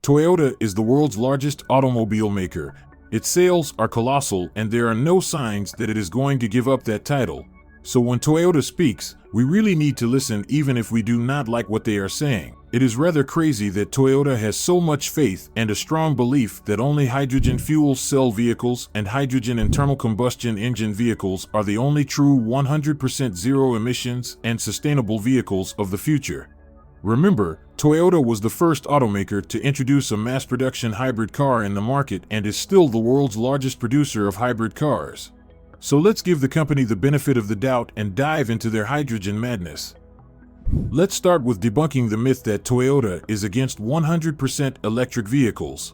Toyota is the world's largest automobile maker. Its sales are colossal, and there are no signs that it is going to give up that title. So when Toyota speaks, we really need to listen even if we do not like what they are saying. It is rather crazy that Toyota has so much faith and a strong belief that only hydrogen fuel cell vehicles and hydrogen internal combustion engine vehicles are the only true 100% zero emissions and sustainable vehicles of the future. Remember, Toyota was the first automaker to introduce a mass production hybrid car in the market and is still the world's largest producer of hybrid cars. So let's give the company the benefit of the doubt and dive into their hydrogen madness. Let's start with debunking the myth that Toyota is against 100% electric vehicles.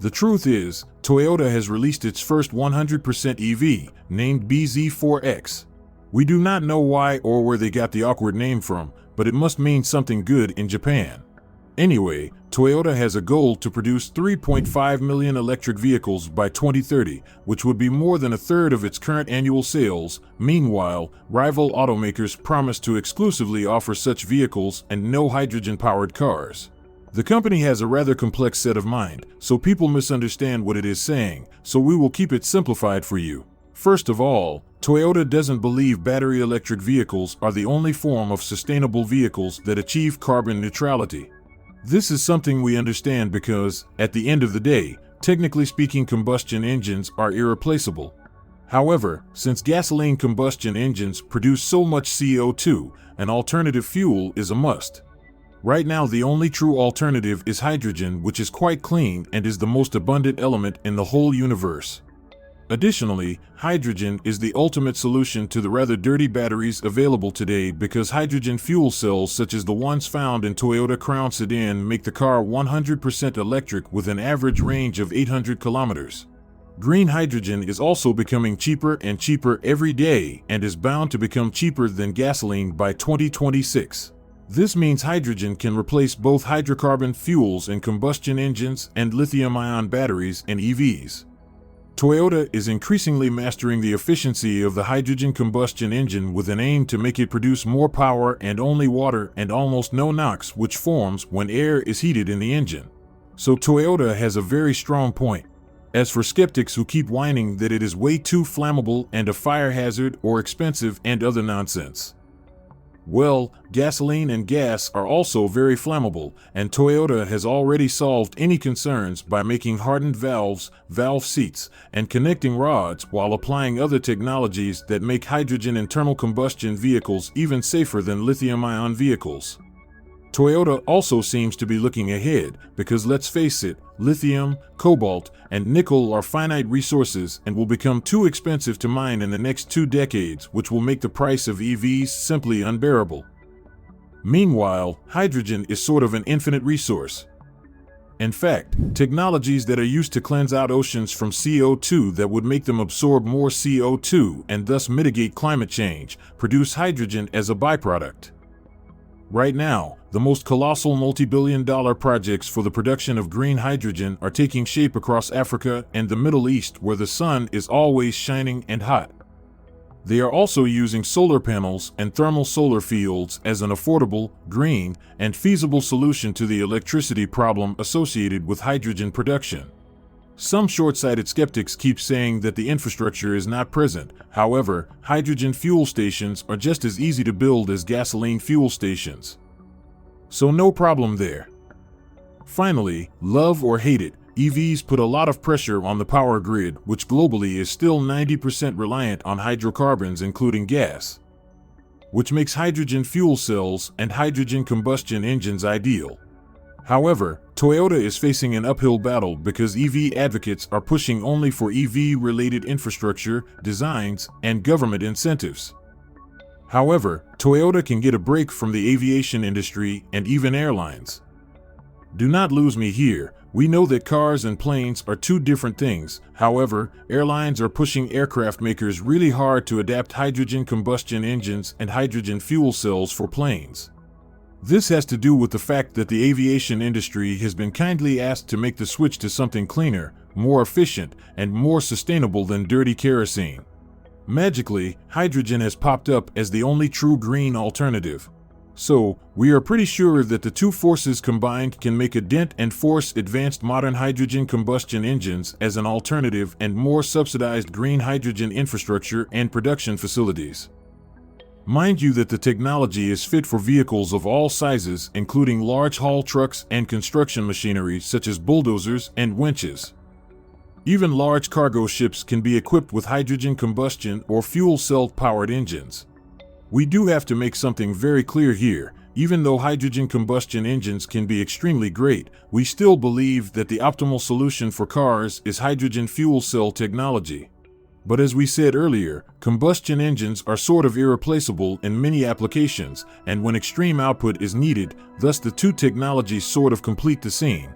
The truth is, Toyota has released its first 100% EV, named bZ4X. We do not know why or where they got the awkward name from, but it must mean something good in Japan. Anyway, Toyota has a goal to produce 3.5 million electric vehicles by 2030, which would be more than a third of its current annual sales. Meanwhile, rival automakers promise to exclusively offer such vehicles and no hydrogen-powered cars. The company has a rather complex set of mind, so people misunderstand what it is saying, so we will keep it simplified for you. First of all, Toyota doesn't believe battery electric vehicles are the only form of sustainable vehicles that achieve carbon neutrality. This is something we understand because, at the end of the day, technically speaking, combustion engines are irreplaceable. However, since gasoline combustion engines produce so much CO2, an alternative fuel is a must. Right now, the only true alternative is hydrogen, which is quite clean and is the most abundant element in the whole universe. Additionally, hydrogen is the ultimate solution to the rather dirty batteries available today because hydrogen fuel cells such as the ones found in Toyota Crown Sedan make the car 100% electric with an average range of 800 kilometers. Green hydrogen is also becoming cheaper and cheaper every day and is bound to become cheaper than gasoline by 2026. This means hydrogen can replace both hydrocarbon fuels in combustion engines and lithium-ion batteries in EVs. Toyota is increasingly mastering the efficiency of the hydrogen combustion engine with an aim to make it produce more power and only water and almost no NOx, which forms when air is heated in the engine. So Toyota has a very strong point. As for skeptics who keep whining that it is way too flammable and a fire hazard or expensive and other nonsense. Well, gasoline and gas are also very flammable, and Toyota has already solved any concerns by making hardened valves, valve seats, and connecting rods while applying other technologies that make hydrogen internal combustion vehicles even safer than lithium-ion vehicles. Toyota also seems to be looking ahead because, let's face it, lithium, cobalt, and nickel are finite resources and will become too expensive to mine in the next 2 decades, which will make the price of EVs simply unbearable. Meanwhile, hydrogen is sort of an infinite resource. In fact, technologies that are used to cleanse out oceans from CO2 that would make them absorb more CO2 and thus mitigate climate change produce hydrogen as a byproduct. Right now, the most colossal multi-billion-dollar projects for the production of green hydrogen are taking shape across Africa and the Middle East, where the sun is always shining and hot. They are also using solar panels and thermal solar fields as an affordable, green, and feasible solution to the electricity problem associated with hydrogen production. Some short-sighted skeptics keep saying that the infrastructure is not present. However, hydrogen fuel stations are just as easy to build as gasoline fuel stations. So no problem there. Finally, love or hate it, EVs put a lot of pressure on the power grid, which globally is still 90% reliant on hydrocarbons including gas, which makes hydrogen fuel cells and hydrogen combustion engines ideal. However, Toyota is facing an uphill battle because EV advocates are pushing only for EV-related infrastructure, designs, and government incentives. However, Toyota can get a break from the aviation industry and even airlines. Do not lose me here. We know that cars and planes are two different things. However, airlines are pushing aircraft makers really hard to adapt hydrogen combustion engines and hydrogen fuel cells for planes. This has to do with the fact that the aviation industry has been kindly asked to make the switch to something cleaner, more efficient, and more sustainable than dirty kerosene. Magically, hydrogen has popped up as the only true green alternative. So, we are pretty sure that the two forces combined can make a dent and force advanced modern hydrogen combustion engines as an alternative and more subsidized green hydrogen infrastructure and production facilities. Mind you that the technology is fit for vehicles of all sizes, including large haul trucks and construction machinery such as bulldozers and winches. Even large cargo ships can be equipped with hydrogen combustion or fuel cell-powered engines. We do have to make something very clear here. Even though hydrogen combustion engines can be extremely great, we still believe that the optimal solution for cars is hydrogen fuel cell technology. But as we said earlier, combustion engines are sort of irreplaceable in many applications, and when extreme output is needed, thus the two technologies sort of complete the scene.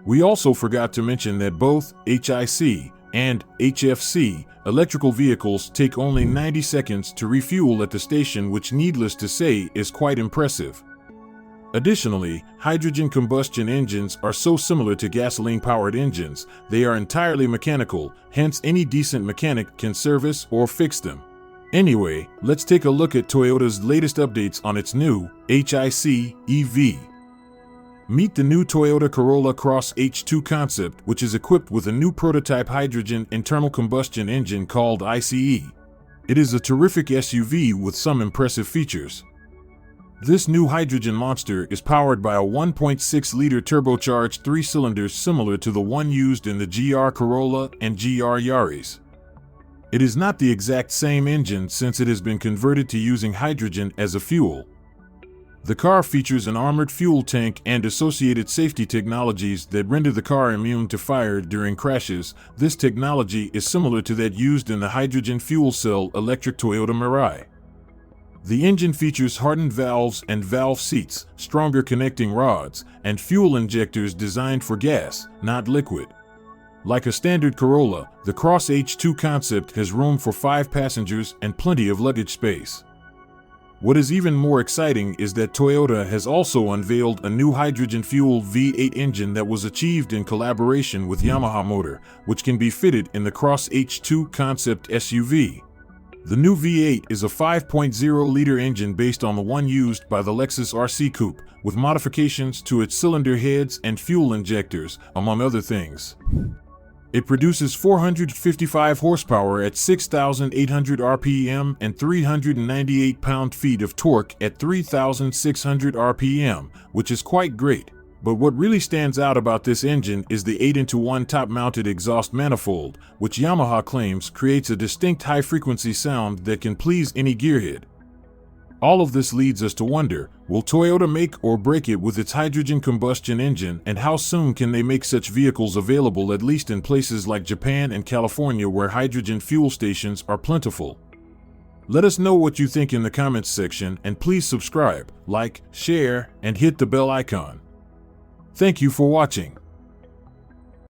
We also forgot to mention that both HIC and HFC electrical vehicles take only 90 seconds to refuel at the station, which needless to say is quite impressive. Additionally, hydrogen combustion engines are so similar to gasoline-powered engines, they are entirely mechanical, hence any decent mechanic can service or fix them. Anyway, let's take a look at Toyota's latest updates on its new HIC EV. Meet the new Toyota Corolla Cross H2 concept, which is equipped with a new prototype hydrogen internal combustion engine called ICE. It is a terrific SUV with some impressive features. This new hydrogen monster is powered by a 1.6-liter turbocharged 3-cylinders similar to the one used in the GR Corolla and GR Yaris. It is not the exact same engine since it has been converted to using hydrogen as a fuel. The car features an armored fuel tank and associated safety technologies that render the car immune to fire during crashes. This technology is similar to that used in the hydrogen fuel cell electric Toyota Mirai. The engine features hardened valves and valve seats, stronger connecting rods, and fuel injectors designed for gas, not liquid. Like a standard Corolla, the Cross H2 concept has room for 5 passengers and plenty of luggage space. What is even more exciting is that Toyota has also unveiled a new hydrogen-fueled V8 engine that was achieved in collaboration with Yamaha Motor, which can be fitted in the Cross H2 concept SUV. The new V8 is a 5.0-liter engine based on the one used by the Lexus RC Coupe, with modifications to its cylinder heads and fuel injectors, among other things. It produces 455 horsepower at 6,800 RPM and 398 pound-feet of torque at 3,600 RPM, which is quite great. But what really stands out about this engine is the 8-into-1 top-mounted exhaust manifold, which Yamaha claims creates a distinct high-frequency sound that can please any gearhead. All of this leads us to wonder, will Toyota make or break it with its hydrogen combustion engine, and how soon can they make such vehicles available, at least in places like Japan and California where hydrogen fuel stations are plentiful? Let us know what you think in the comments section, and please subscribe, like, share, and hit the bell icon. Thank you for watching.